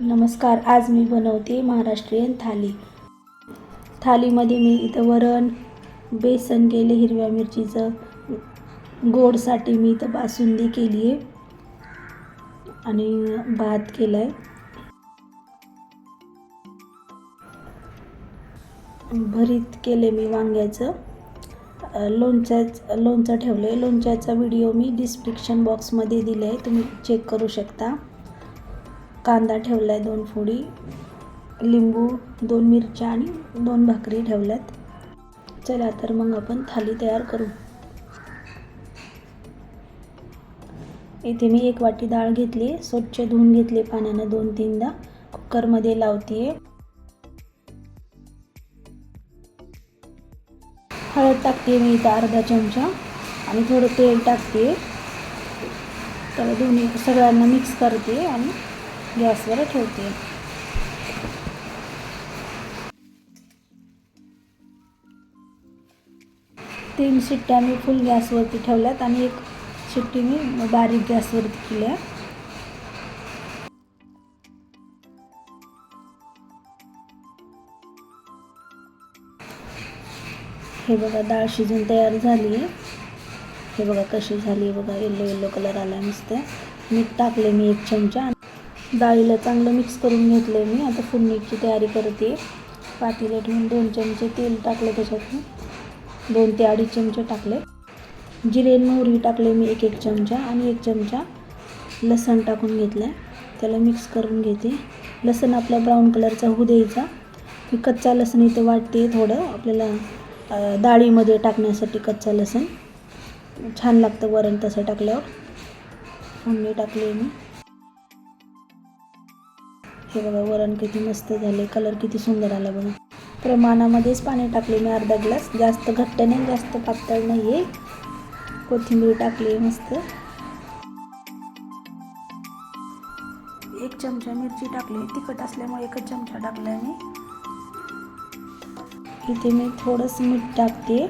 नमस्कार. आज मी बनवते महाराष्ट्रीयन थाली. थालीमध्ये मी इथं वरण, बेसन केले हिरव्या मिरचीचं, गोडसाठी मी इथं बासुंदी केली आहे आणि भात केला आहे. भरीत केले मी वांग्याचं. लोणचं ठेवलं आहे. लोणच्याचा व्हिडिओ मी डिस्क्रिप्शन बॉक्समध्ये दिले आहे, तुम्ही चेक करू शकता. कांदा ठेवला आहे 2 फोडी, लिंबू, 2 मिरच्या आणि 2 भाकरी ठेवल्यात. चला तर मग आपण थाली तयार करू. इथे मी 1 वाटी डाळ घेतली, स्वच्छ धुवून घेतली पाण्यानं 2-3दा. कुकरमध्ये लावते. हळद टाकते मी इथं अर्धा चमचा आणि थोडं तेल टाकते. त्याला दोन्ही सगळ्यांना मिक्स करते आणि गॅसवर ठेवते. तीन शिट्ट्या मी फुल गॅसवरती ठेवल्यात आणि 1 शिट्टी मी बारीक गॅसवरती केल्या. हे बघा डाळ शिजून तयार झाली आहे. हे बघा कशी झाली आहे बघा, येलो कलर आला मस्त. मीठ टाकले मी 1 चमचा. डाळीला चांगलं मिक्स करून घेतलं मी. आता फोडणीची तयारी करते. पातेलं ठेवून 2 चमचे तेल टाकलं, त्याच्यात 2 ते 2.5 चमचे टाकले. जिरे मोहरी टाकले मी 1 चमचा आणि 1 चमचा लसण टाकून घेतलं. त्याला मिक्स करून घेते. लसण आपला ब्राऊन कलरचा होऊ द्यायचा. मी कच्चा लसण इथं वाटते थोडं, आपल्याला डाळीमध्ये टाकण्यासाठी कच्चा लसण छान लागतं वरण तसं टाकल्यावर. फोडणी टाकली मी. हे बघा वरण किती मस्त झाले, कलर किती सुंदर आला बघा. प्रमाणामध्येच पाणी टाकले मी अर्धा ग्लास, जास्त घट्ट नाही जास्त पातळ नाही आहे. कोथिंबीर टाकली मस्त. 1 चमचा मिरची टाकली, तिखट असल्यामुळे 1 चमचा टाकला मी. इथे मी थोडंसं मीठ टाकते,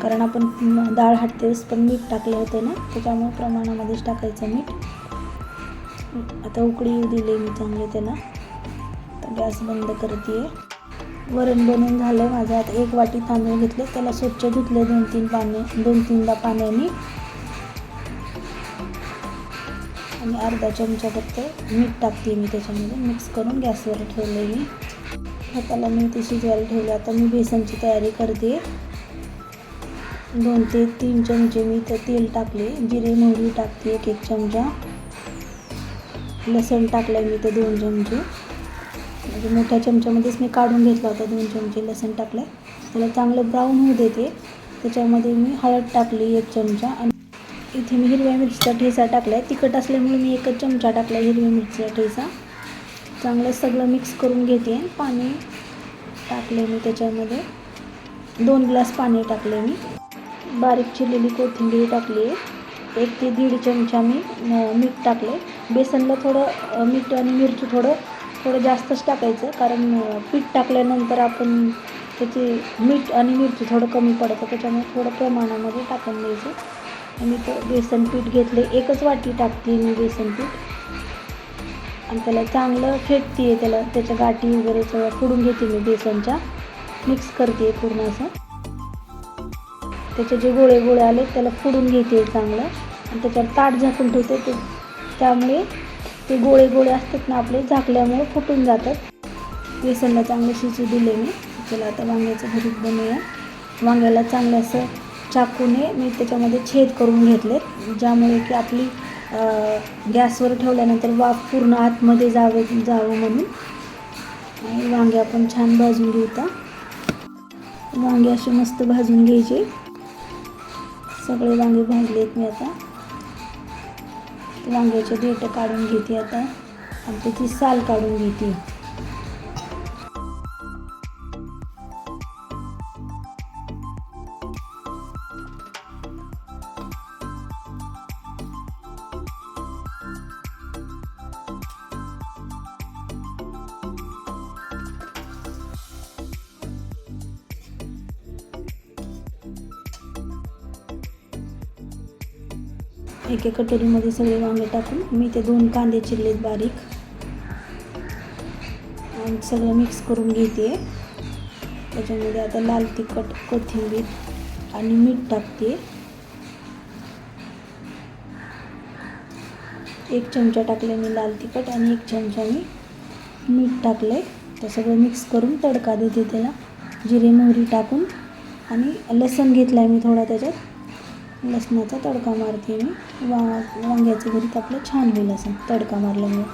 कारण आपण डाळ हाटतेस पण मीठ टाकलं होतं ना, त्याच्यामुळे प्रमाणामध्येच टाकायचं मीठ. आता उकळी येऊ दिली मी चांगले त्याला. आता गॅस बंद करते. वरण बनवून झालं माझं. आता 1 वाटी तांदूळ घेतले, त्याला स्वच्छ धुतले 2-3दा पाण्याने आणि अर्धा चमचा फक्त मीठ टाकते मी त्याच्यामध्ये. मिक्स करून गॅसवर ठेवले मी. हाताला मी ते शिजवायला ठेवले. आता मी बेसनची तयारी करते. 2 ते 3 चमचे मी तेल टाकले. जिरे मोहरी टाकते 1 चमचा. लसण टाकलं मी ते 2 चमचे, म्हणजे मोठ्या चमच्यामध्येच मी काढून घेतला होता. 2 चमचे लसण टाकलं. त्याला चांगलं ब्राऊन होऊ देते. त्याच्यामध्ये मी हळद टाकली 1 चमचा आणि इथे मी हिरव्या मिरचीचा ठेचा टाकला आहे. तिखट असल्यामुळे मी 1 चमचा टाकला हिरव्या मिरचीचा ठेचा. चांगलं सगळं मिक्स करून घेते. पाणी टाकले मी त्याच्यामध्ये 2 ग्लास पाणी टाकले मी. बारीक चिरलेली कोथिंबीर टाकली. 1 ते 1.5 चमचा मी मीठ टाकले. बेसनला थोडं मीठ आणि मिरची थोडं जास्तच टाकायचं, कारण पीठ टाकल्यानंतर आपण त्याची मीठ आणि मिरची थोडं कमी पडतं, त्याच्यामुळे थोडं प्रमाणामध्ये टाकून द्यायचं. आणि तर बेसन पीठ घेतले, 1च वाटी टाकते मी बेसन पीठ आणि त्याला चांगलं फेटते. त्याच्या गाठी वगैरे सगळं फोडून घेते मी बेसनच्या. मिक्स करते पूर्ण असं. त्याचे जे गोळे आले त्याला फोडून घेते चांगलं आणि त्याच्यावर ताट झाकून ठेवते. त्यामुळे ते गोळे असतात ना आपले, झाकल्यामुळे फुटून जातात. बेसनला चांगले शिजू दिले मी. चला आता वांग्याचं भरीत बनवूया. वांग्याला चांगलं असं चाकूने मी त्याच्यामध्ये छेद करून घेतले, ज्यामुळे की आपली गॅसवर ठेवल्यानंतर वाफ पूर्ण आतमध्ये जावं म्हणून. आणि वांगे आपण छान भाजून घेऊ. वांगे असे मस्त भाजून घ्यायचे. सगळे वांगे भाजलेत मी. आता वांग्याचे देठ काढून घेते आता आणि त्याची साल काढून घेते. एका कटोरीमध्ये सगळे वांगे टाकून मी ते 2 कांदे चिरलेत बारीक. आणि सगळं मिक्स करून घेते. त्याच्यामध्ये आता लाल तिखट, कोथिंबीर आणि मीठ टाकते. 1 चमचा टाकले मी लाल तिखट आणि 1 चमचा मी मीठ टाकले. ते सगळं मिक्स करून तडका देते त्याला. जिरे मोहरी टाकून आणि लसूण घेतला आहे मी थोडा, त्याच्यात लसणाचा तडका मारते मी. वांग्याचं भरीत आपलं छान होईल असं तडका मारल्यामुळे,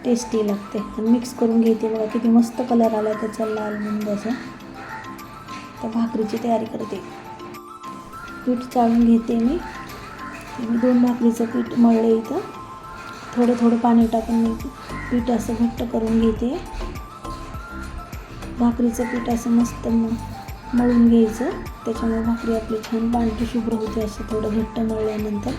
टेस्टी लागते. आणि मिक्स करून घेते. बघा किती मस्त कलर आला त्याचा, लाल बुंद असं. तर भाकरीची तयारी करते. पीठ चाळून घेते मी. 2 भाकरीचं पीठ मळलं इथं. थोडं थोडं पाणी टाकून मी पीठ असं घट्ट करून घेते. भाकरीचं पीठ असं मस्त मळून घ्यायचं. त्याच्यामुळे भाकरी आपली छान पांढरी शुभ्र होते असं थोडं घट्ट मळल्यानंतर.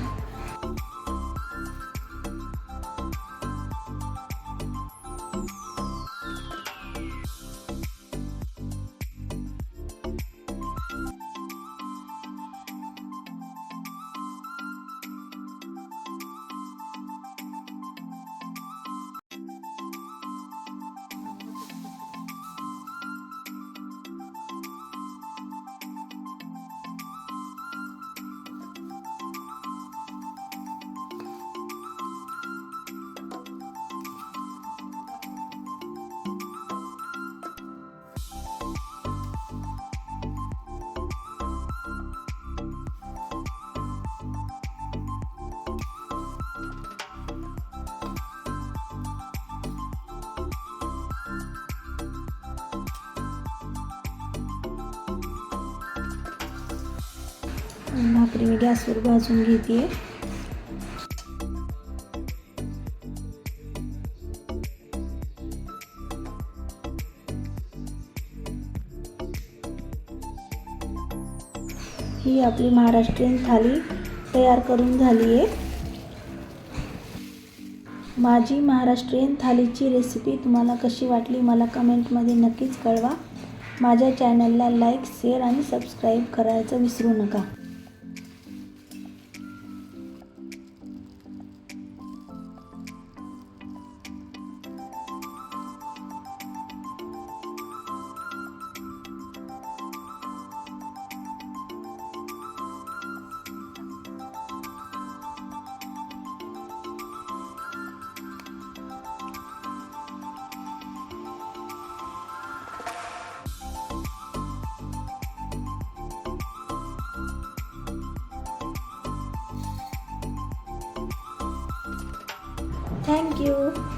भाकरी मी गॅसवर भाजून घेते. ही आपली महाराष्ट्रीयन थाली तयार करून झाली आहे. माझी महाराष्ट्रीयन थालीची रेसिपी तुम्हाला कशी वाटली मला कमेंटमध्ये नक्कीच कळवा. माझ्या चॅनलला लाईक, शेअर आणि सबस्क्राईब करायचं विसरू नका. Thank you.